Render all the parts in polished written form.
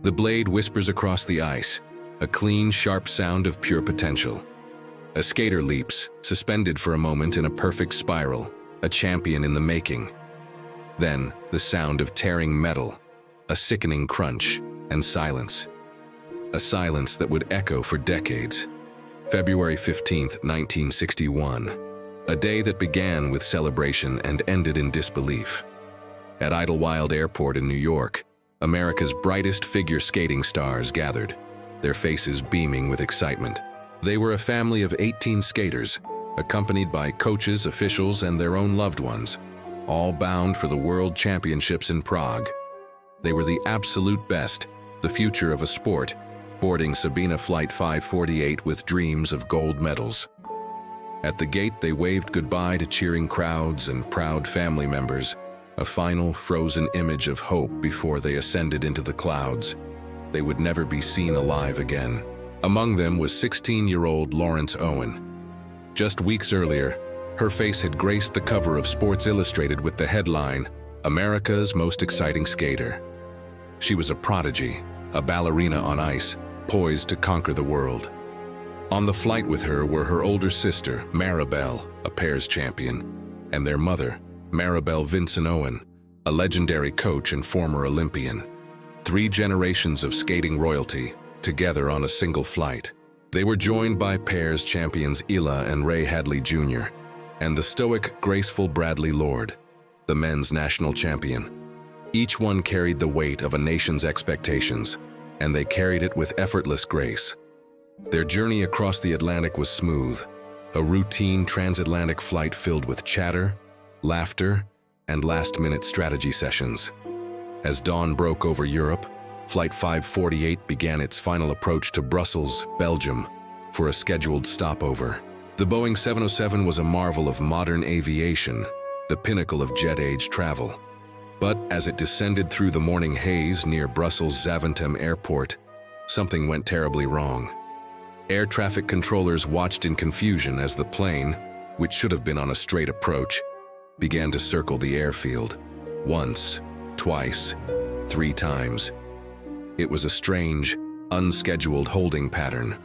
The blade whispers across the ice, a clean, sharp sound of pure potential. A skater leaps, suspended for a moment in a perfect spiral, a champion in the making. Then, the sound of tearing metal, a sickening crunch, and silence. A silence that would echo for decades. February 15th, 1961. A day that began with celebration and ended in disbelief. At Idlewild Airport in New York, America's brightest figure skating stars gathered, their faces beaming with excitement. They were a family of 18 skaters, accompanied by coaches, officials, and their own loved ones, all bound for the World Championships in Prague. They were the absolute best, the future of a sport, boarding Sabena Flight 548 with dreams of gold medals. At the gate, they waved goodbye to cheering crowds and proud family members, a final frozen image of hope before they ascended into the clouds. They would never be seen alive again. Among them was 16-year-old Lawrence Owen. Just weeks earlier, her face had graced the cover of Sports Illustrated with the headline, "America's Most Exciting Skater." She was a prodigy, a ballerina on ice, poised to conquer the world. On the flight with her were her older sister, Maribel, a pairs champion, and their mother, Maribel Vincent Owen, a legendary coach and former Olympian. 3 generations of skating royalty, together on a single flight. They were joined by pairs champions Ella and Ray Hadley Jr., and the stoic, graceful Bradley Lord, the men's national champion. Each one carried the weight of a nation's expectations, and they carried it with effortless grace. Their journey across the Atlantic was smooth, a routine transatlantic flight filled with chatter, laughter, and last-minute strategy sessions. As dawn broke over Europe, Flight 548 began its final approach to Brussels, Belgium, for a scheduled stopover. The Boeing 707 was a marvel of modern aviation, the pinnacle of jet-age travel. But as it descended through the morning haze near Brussels' Zaventem Airport, something went terribly wrong. Air traffic controllers watched in confusion as the plane, which should have been on a straight approach, began to circle the airfield. Once, twice, 3 times. It was a strange, unscheduled holding pattern.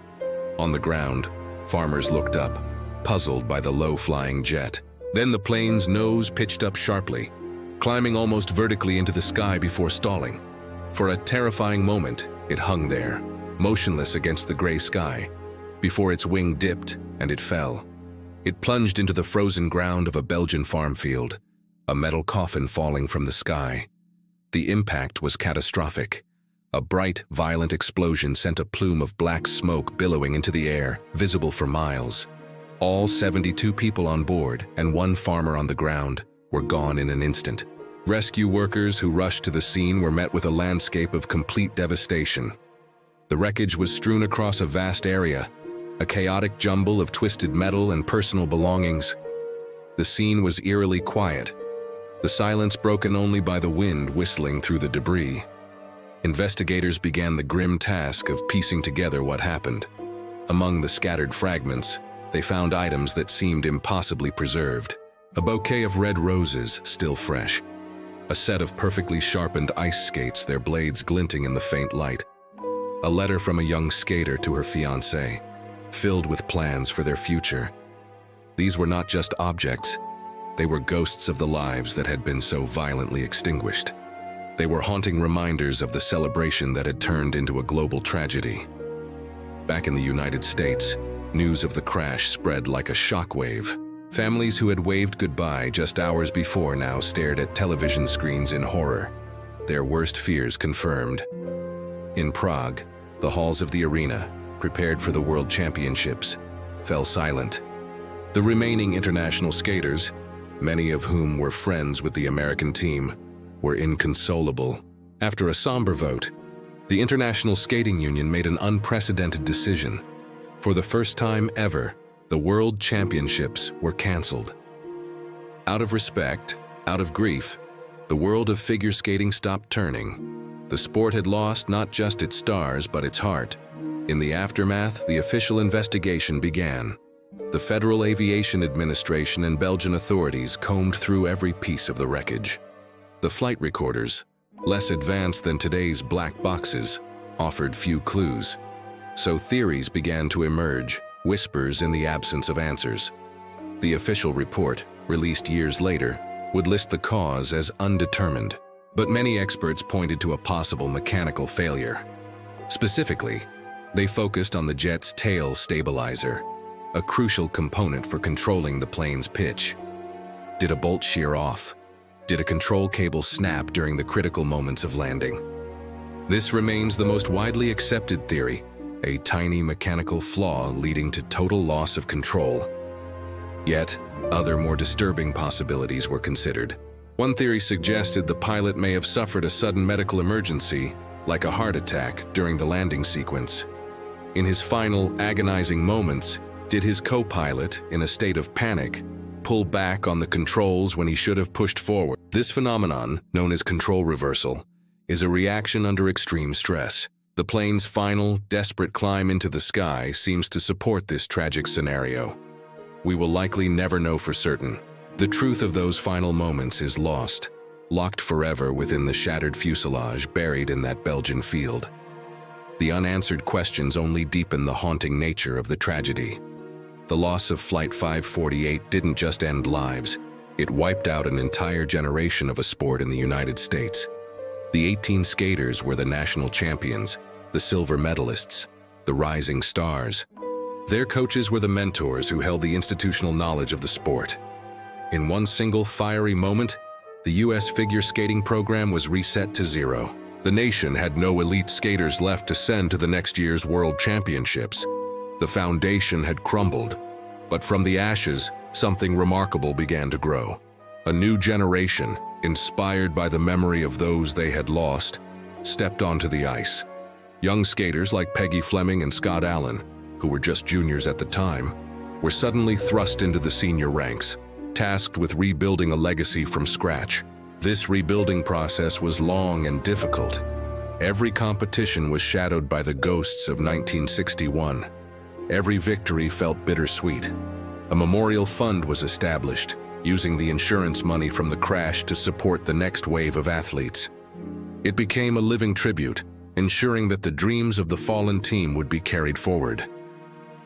On the ground, farmers looked up, puzzled by the low-flying jet. Then the plane's nose pitched up sharply, climbing almost vertically into the sky before stalling. For a terrifying moment, it hung there, motionless against the gray sky, before its wing dipped and it fell. It plunged into the frozen ground of a Belgian farm field, a metal coffin falling from the sky. The impact was catastrophic. A bright, violent explosion sent a plume of black smoke billowing into the air, visible for miles. All 72 people on board and 1 farmer on the ground were gone in an instant. Rescue workers who rushed to the scene were met with a landscape of complete devastation. The wreckage was strewn across a vast area, a chaotic jumble of twisted metal and personal belongings. The scene was eerily quiet, the silence broken only by the wind whistling through the debris. Investigators began the grim task of piecing together what happened. Among the scattered fragments, they found items that seemed impossibly preserved. A bouquet of red roses, still fresh. A set of perfectly sharpened ice skates, their blades glinting in the faint light. A letter from a young skater to her fiancé, filled with plans for their future. These were not just objects, they were ghosts of the lives that had been so violently extinguished. They were haunting reminders of the celebration that had turned into a global tragedy. Back in the United States, news of the crash spread like a shockwave. Families who had waved goodbye just hours before now stared at television screens in horror, their worst fears confirmed. In Prague, the halls of the arena, prepared for the World Championships, fell silent. The remaining international skaters, many of whom were friends with the American team, were inconsolable. After a somber vote, the International Skating Union made an unprecedented decision. For the first time ever, the World Championships were canceled. Out of respect, out of grief, the world of figure skating stopped turning. The sport had lost not just its stars, but its heart. In the aftermath, the official investigation began. The Federal Aviation Administration and Belgian authorities combed through every piece of the wreckage. The flight recorders, less advanced than today's black boxes, offered few clues. So theories began to emerge, whispers in the absence of answers. The official report, released years later, would list the cause as undetermined, but many experts pointed to a possible mechanical failure. Specifically, they focused on the jet's tail stabilizer, a crucial component for controlling the plane's pitch. Did a bolt shear off? Did a control cable snap during the critical moments of landing? This remains the most widely accepted theory, a tiny mechanical flaw leading to total loss of control. Yet, other more disturbing possibilities were considered. One theory suggested the pilot may have suffered a sudden medical emergency, like a heart attack, during the landing sequence. In his final, agonizing moments, did his co-pilot, in a state of panic, pull back on the controls when he should have pushed forward? This phenomenon, known as control reversal, is a reaction under extreme stress. The plane's final, desperate climb into the sky seems to support this tragic scenario. We will likely never know for certain. The truth of those final moments is lost, locked forever within the shattered fuselage buried in that Belgian field. The unanswered questions only deepen the haunting nature of the tragedy. The loss of Flight 548 didn't just end lives, it wiped out an entire generation of a sport in the United States. The 18 skaters were the national champions, the silver medalists, the rising stars. Their coaches were the mentors who held the institutional knowledge of the sport. In one single fiery moment, the U.S. figure skating program was reset to zero. The nation had no elite skaters left to send to the next year's World Championships. The foundation had crumbled, but from the ashes, something remarkable began to grow. A new generation, inspired by the memory of those they had lost, stepped onto the ice. Young skaters like Peggy Fleming and Scott Allen, who were just juniors at the time, were suddenly thrust into the senior ranks, tasked with rebuilding a legacy from scratch. This rebuilding process was long and difficult. Every competition was shadowed by the ghosts of 1961. Every victory felt bittersweet. A memorial fund was established, using the insurance money from the crash to support the next wave of athletes. It became a living tribute, ensuring that the dreams of the fallen team would be carried forward.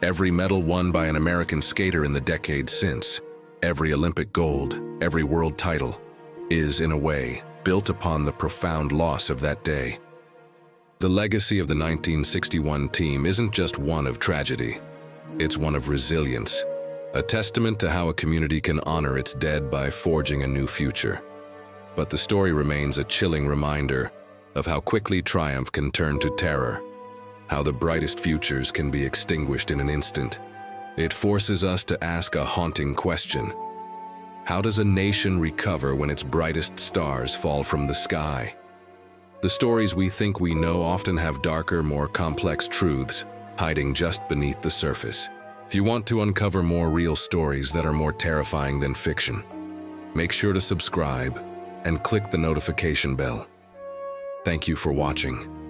Every medal won by an American skater in the decades since, every Olympic gold, every world title, is, in a way, built upon the profound loss of that day. The legacy of the 1961 team isn't just one of tragedy, it's one of resilience, a testament to how a community can honor its dead by forging a new future. But the story remains a chilling reminder of how quickly triumph can turn to terror, how the brightest futures can be extinguished in an instant. It forces us to ask a haunting question. How does a nation recover when its brightest stars fall from the sky? The stories we think we know often have darker, more complex truths hiding just beneath the surface. If you want to uncover more real stories that are more terrifying than fiction, make sure to subscribe and click the notification bell. Thank you for watching.